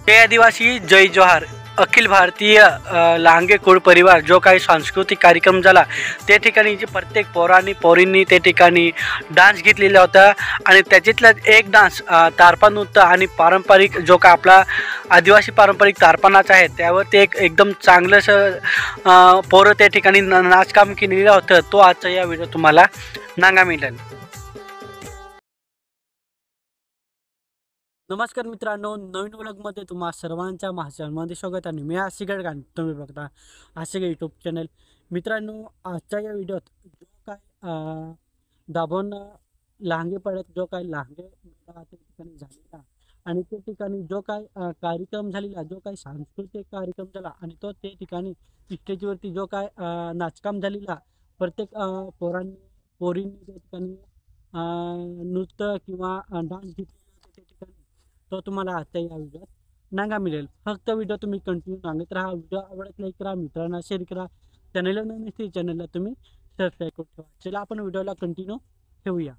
जय आदिवासी जय जोहार. अखिल भारतीय लांगे कुळ परिवार जो काही सांस्कृतिक कार्यक्रम झाला त्या ठिकाणी जे प्रत्येक पोरांनी पोरींनी त्या ठिकाणी डान्स घेतलेला होता आणि त्याच्यातला एक डान्स तारपा नृत्य आणि पारंपरिक जो का आपला आदिवासी पारंपरिक तारपा नाच आहे त्यावर ते एकदम चांगलंसं पोरं त्या ठिकाणी नाचकाम केलेलं होतं. तो आजचा या व्हिडिओ तुम्हाला नांगा मिळेल. नमस्कार मित्रांनो, नवीन व्लॉगमध्ये तुम्हा सर्वांच्या महाराष्ट्रामध्ये स्वागत आहे. मी आशिष गडगाण, तुम्ही बघता आशिष यूट्यूब चॅनल. मित्रांनो, आजच्या या व्हिडिओत जो काय दाभोण लांगे पडत जो काय लांगे त्या ठिकाणी झालेला आणि त्या ठिकाणी जो काय कार्यक्रम झालेला, जो काय सांस्कृतिक कार्यक्रम झाला आणि तो त्या ठिकाणी स्टेजवरती जो काय नाचकाम झालेला, प्रत्येक पोरींनी त्या ठिकाणी नृत्य किंवा डान्स घेतलेला त्या ठिकाणी तो तुम्हाला आजच्या या व्हिडिओत नांगा मिळेल. फक्त व्हिडिओ तुम्ही कंटिन्यू सांगत राहा. व्हिडिओ आवडत लाईक करा, मित्रांना शेअर करा. चॅनलला नवीन असते चॅनलला तुम्ही सबस्क्राईब करून ठेवा. चला आपण व्हिडिओला कंटिन्यू ठेवूया.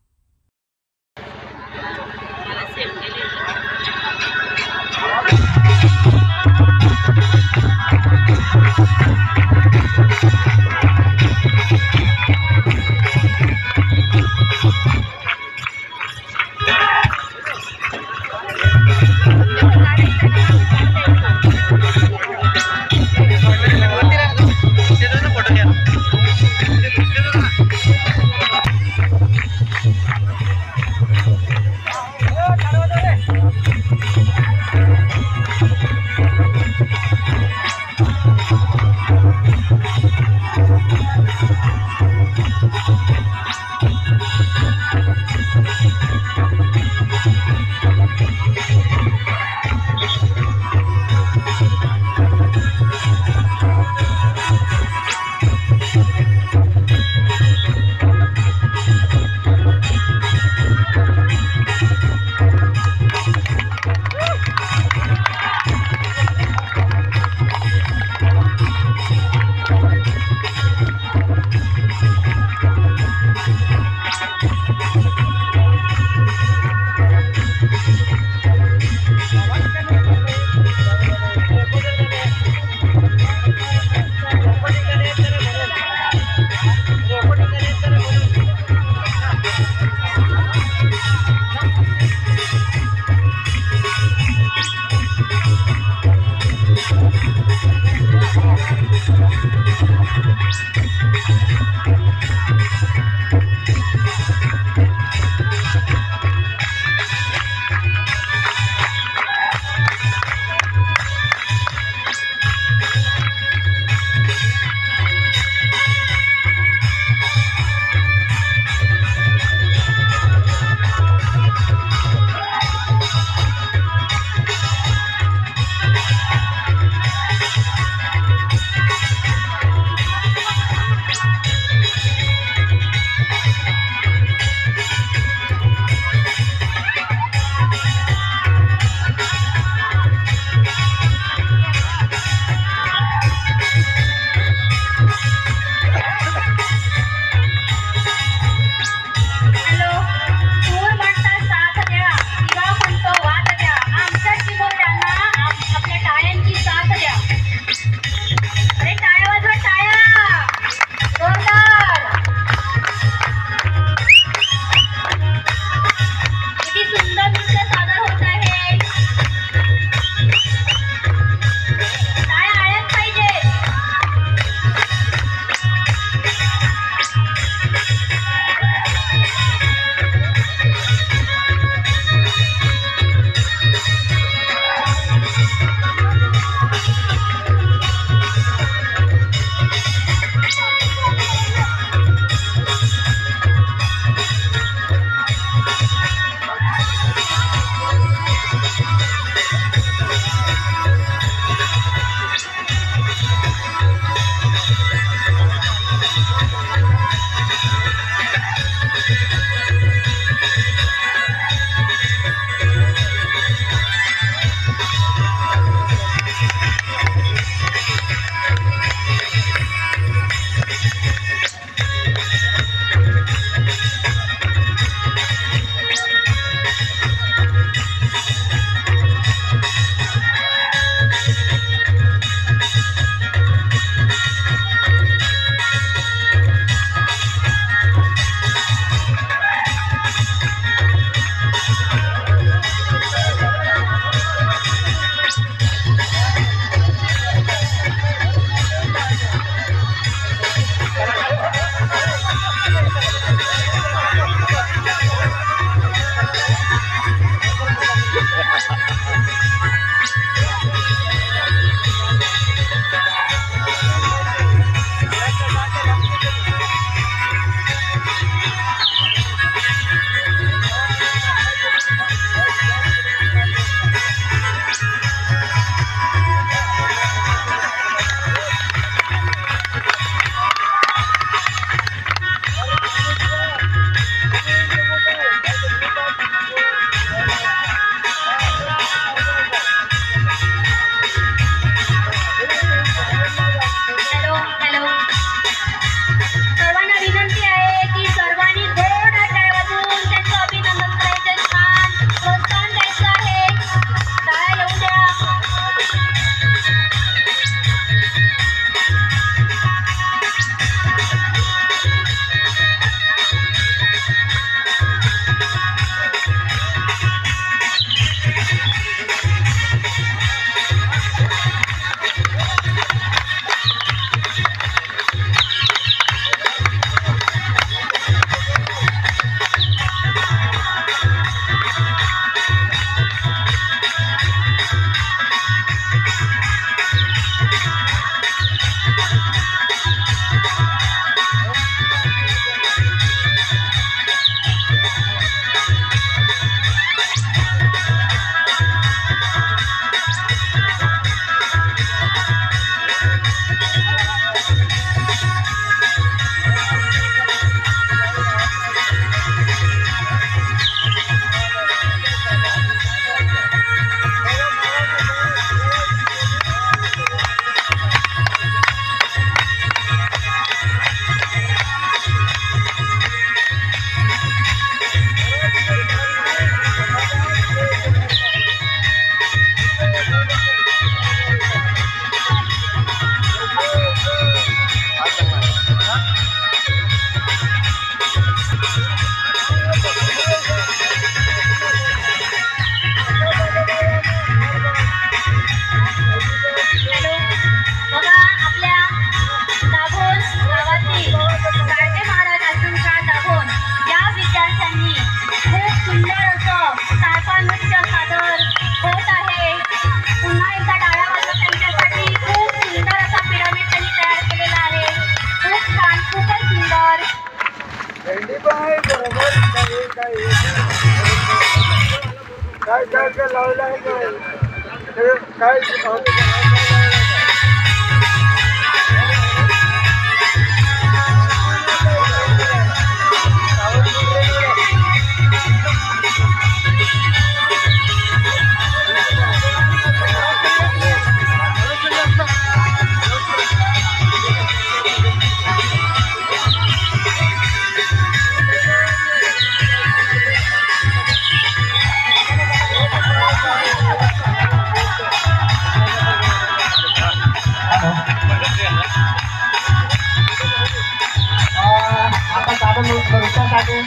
आता साधन भविष्यासाठी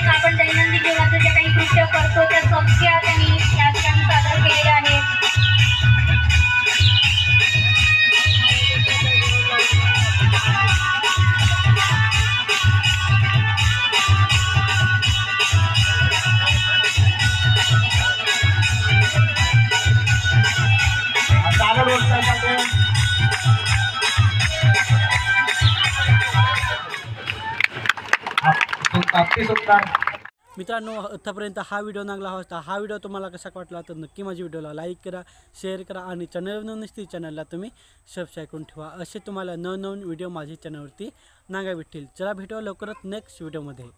आपण दैनंदिन जीवनात जे काही कृत्य करतो त्या सगळ्या त्यांनी या ठिकाणी सादर केलेल्या आहेत. मित्रांनो, आतापर्यंत हा व्हिडिओ नागला होता. हा व्हिडिओ तुम्हाला कसा वाटला तर नक्की माझ्या व्हिडिओला लाईक करा, शेअर करा आणि चॅनलवर नसतील चॅनलला तुम्ही सबस्क्राईब करून ठेवा. असे तुम्हाला नवनवीन व्हिडिओ माझ्या चॅनलवरती नागा भेटतील. चला भेटूया लवकरच नेक्स्ट व्हिडिओमध्ये.